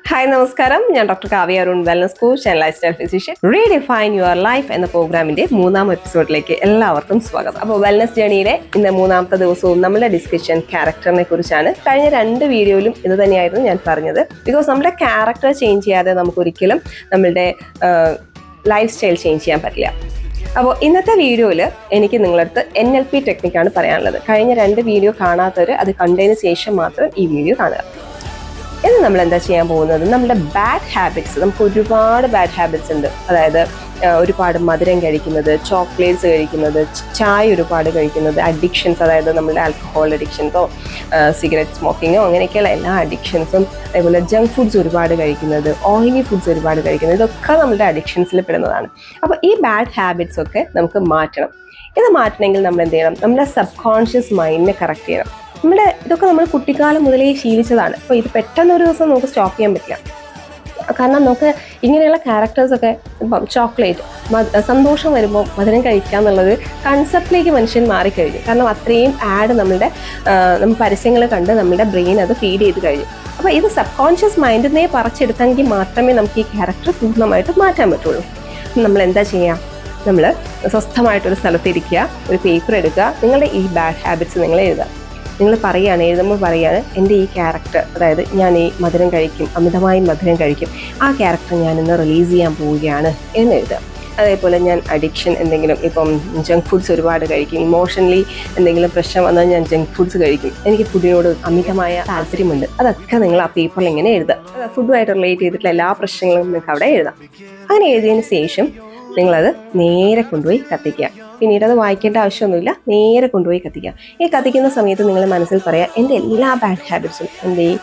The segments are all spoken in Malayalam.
ഹായ് നമസ്കാരം, ഞാൻ doctor Kavya Arun, wellness coach and life style physician. Redefine your life എന്ന പ്രോഗ്രാമിന്റെ 3-ാം എപ്പിസോഡിലേക്ക് എല്ലാവർക്കും സ്വാഗതം. അപ്പോൾ വെൽനസ് ജേണിയിലെ ഇന്ന് 3-ാമത്തെ ദിവസവും നമ്മുടെ ഡിസ്കഷൻ ക്യാരക്ടറിനെ കുറിച്ചാണ്. കഴിഞ്ഞ 2 വീഡിയോയിലും ഇത് തന്നെയായിരുന്നു ഞാൻ പറഞ്ഞത്. ബിക്കോസ് നമ്മുടെ ക്യാരക്ടർ ചേഞ്ച് ചെയ്യാതെ നമുക്കൊരിക്കലും നമ്മളുടെ ലൈഫ് സ്റ്റൈൽ ചേഞ്ച് ചെയ്യാൻ പറ്റില്ല. അപ്പോൾ ഇന്നത്തെ വീഡിയോയിൽ എനിക്ക് നിങ്ങളടുത്ത് NLP ടെക്നിക്കാണ് പറയാനുള്ളത്. കഴിഞ്ഞ 2 വീഡിയോ കാണാത്തവർ അത് കണ്ടതിന് ശേഷം മാത്രം ഈ വീഡിയോ കാണുക. ഇന്ന് നമ്മൾ എന്താ ചെയ്യാൻ പോകുന്നത്, നമ്മുടെ ബാഡ് ഹാബിറ്റ്സ്. നമുക്ക് ഒരുപാട് ബാഡ് ഹാബിറ്റ്സ് ഉണ്ട്. അതായത് ഒരുപാട് മധുരം കഴിക്കുന്നത്, ചോക്ലേറ്റ്സ് കഴിക്കുന്നത്, ചായ ഒരുപാട് കഴിക്കുന്നത്, അഡിക്ഷൻസ്, അതായത് നമ്മുടെ ആൽക്കഹോൾ അഡിക്ഷൻസോ സിഗരറ്റ് സ്മോക്കിങ്ങോ അങ്ങനെയൊക്കെയുള്ള എല്ലാ അഡിക്ഷൻസും, അതേപോലെ ജങ്ക് ഫുഡ്സ് ഒരുപാട് കഴിക്കുന്നത്, ഓയിലി ഫുഡ്സ് ഒരുപാട് കഴിക്കുന്നത്, ഇതൊക്കെ നമ്മുടെ അഡിക്ഷൻസിൽ പെടുന്നതാണ്. അപ്പോൾ ഈ ബാഡ് ഹാബിറ്റ്സ് ഒക്കെ നമുക്ക് മാറ്റണം. ഇത് മാറ്റണമെങ്കിൽ നമ്മൾ എന്ത് ചെയ്യണം, നമ്മുടെ സബ് കോൺഷ്യസ് മൈൻഡിനെ കറക്റ്റ് ചെയ്യണം. ഇതൊക്കെ നമ്മൾ കുട്ടിക്കാലം മുതലേ ശീലിച്ചതാണ്. അപ്പോൾ ഇത് പെട്ടെന്ന് ഒരു ദിവസം നമുക്ക് സ്റ്റോപ്പ് ചെയ്യാൻ പറ്റില്ല. കാരണം നമുക്ക് ഇങ്ങനെയുള്ള ക്യാരക്ടേഴ്സൊക്കെ, ഇപ്പം ചോക്ലേറ്റ്, സന്തോഷം വരുമ്പോൾ മധുരം കഴിക്കുക എന്നുള്ളത് കൺസെപ്റ്റിലേക്ക് മനുഷ്യൻ മാറിക്കഴിഞ്ഞു. കാരണം അത്രയും നമ്മൾ പരസ്യങ്ങൾ കണ്ട് നമ്മുടെ ബ്രെയിൻ അത് ഫീഡ് ചെയ്ത് കഴിഞ്ഞു. അപ്പോൾ ഇത് സബ് കോൺഷ്യസ് മൈൻഡിനെ പറിച്ചെടുത്തെങ്കിൽ മാത്രമേ നമുക്ക് ഈ ക്യാരക്ടർ പൂർണ്ണമായിട്ട് മാറ്റാൻ പറ്റുള്ളൂ. നമ്മൾ എന്താ ചെയ്യുക, നമ്മൾ സ്വസ്ഥമായിട്ടൊരു സ്ഥലത്തിരിക്കുക, ഒരു പേപ്പർ എടുക്കുക, നിങ്ങളുടെ ഈ ബാഡ് ഹാബിറ്റ്സ് നിങ്ങൾ എഴുതുക. നിങ്ങൾ എഴുതുമ്പോൾ പറയുകയാണ്, എൻ്റെ ഈ ക്യാരക്ടർ, അതായത് ഞാൻ ഈ മധുരം കഴിക്കും, അമിതമായി മധുരം കഴിക്കും, ആ ക്യാരക്ടർ ഞാനിന്ന് റിലീസ് ചെയ്യാൻ പോവുകയാണ് എന്ന് എഴുതുക. അതേപോലെ ഞാൻ അഡിക്ഷൻ എന്തെങ്കിലും, ഇപ്പം ജങ്ക് ഫുഡ്സ് ഒരുപാട് കഴിക്കും, ഇമോഷണലി എന്തെങ്കിലും പ്രശ്നം വന്നാൽ ഞാൻ ജങ്ക് ഫുഡ്സ് കഴിക്കും, എനിക്ക് ഫുഡിനോട് അമിതമായ താല്പര്യമുണ്ട്, അതൊക്കെ നിങ്ങൾ ആ പേപ്പറിൽ ഇങ്ങനെ എഴുതുക. ഫുഡുമായിട്ട് റിലേറ്റ് ചെയ്തിട്ടുള്ള എല്ലാ പ്രശ്നങ്ങളും നിങ്ങൾക്ക് അവിടെ എഴുതാം. അങ്ങനെ എഴുതിയതിന് ശേഷം നിങ്ങളത് നേരെ കൊണ്ടുപോയി കത്തിക്കുക. പിന്നീട് അത് വായിക്കേണ്ട ആവശ്യമൊന്നുമില്ല, നേരെ കൊണ്ടുപോയി കത്തിക്കുക. ഈ കത്തിക്കുന്ന സമയത്ത് നിങ്ങൾ മനസ്സിൽ പറയുക, എൻ്റെ എല്ലാ ബാഡ് ഹാബിറ്റ്സും, എൻ്റെ ഈ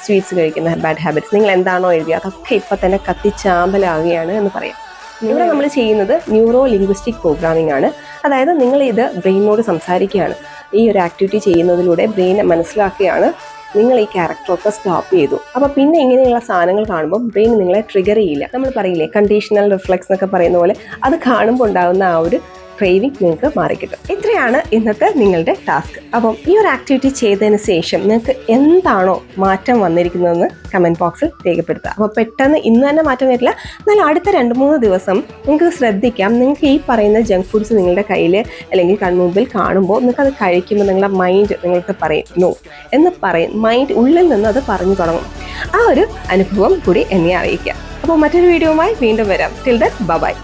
സ്വീറ്റ്സ് കഴിക്കുന്ന ബാഡ് ഹാബിറ്റ്സ്, നിങ്ങൾ എന്താണോ എഴുതിയത് അതൊക്കെ ഇപ്പം തന്നെ കത്തിച്ചാമ്പലാവുകയാണ് എന്ന് പറയാം. ഇവിടെ നമ്മൾ ചെയ്യുന്നത് ന്യൂറോ ലിംഗ്വിസ്റ്റിക് പ്രോഗ്രാമിംഗ് ആണ്. അതായത് നിങ്ങൾ ഇത് ബ്രെയിനോട് സംസാരിക്കുകയാണ്. ഈ ഒരു ആക്ടിവിറ്റി ചെയ്യുന്നതിലൂടെ ബ്രെയിനെ മനസ്സിലാക്കുകയാണ്, നിങ്ങൾ ഈ ക്യാരക്ടറൊക്കെ സ്റ്റോപ്പ് ചെയ്തു. അപ്പോൾ പിന്നെ ഇങ്ങനെയുള്ള സാധനങ്ങൾ കാണുമ്പോൾ ബ്രെയിൻ നിങ്ങളെ ട്രിഗർ ചെയ്യില്ല. നമ്മൾ പറയില്ലേ കണ്ടീഷണൽ റിഫ്ലെക്സ് എന്നൊക്കെ പറയുന്ന പോലെ, അത് കാണുമ്പോൾ ഉണ്ടാകുന്ന ആ ഒരു ക്രേവിംഗ് നിങ്ങൾക്ക് മാറിക്കിട്ടും. ഇത്രയാണ് ഇന്നത്തെ നിങ്ങളുടെ ടാസ്ക്. അപ്പം ഈ ഒരു ആക്ടിവിറ്റി ചെയ്തതിന് ശേഷം നിങ്ങൾക്ക് എന്താണോ മാറ്റം വന്നിരിക്കുന്നതെന്ന് കമൻറ്റ് ബോക്സിൽ രേഖപ്പെടുത്തുക. അപ്പോൾ പെട്ടെന്ന് ഇന്ന് തന്നെ മാറ്റം വരില്ല, എന്നാൽ അടുത്ത 2-3 ദിവസം നിങ്ങൾക്ക് ശ്രദ്ധിക്കാം. നിങ്ങൾക്ക് ഈ പറയുന്ന ജങ്ക് ഫുഡ്സ് നിങ്ങളുടെ കയ്യിൽ അല്ലെങ്കിൽ കൺമുമ്പിൽ കാണുമ്പോൾ നിങ്ങൾക്കത് കഴിക്കുമ്പോൾ നിങ്ങളുടെ മൈൻഡ് നിങ്ങൾക്ക് പറയും നോ എന്ന് പറയും. മൈൻഡ് ഉള്ളിൽ നിന്ന് അത് പറഞ്ഞു തുടങ്ങും. ആ ഒരു അനുഭവം കൂടി എന്നെ അറിയിക്കുക. അപ്പോൾ മറ്റൊരു വീഡിയോയുമായി വീണ്ടും വരാം. Till then bye.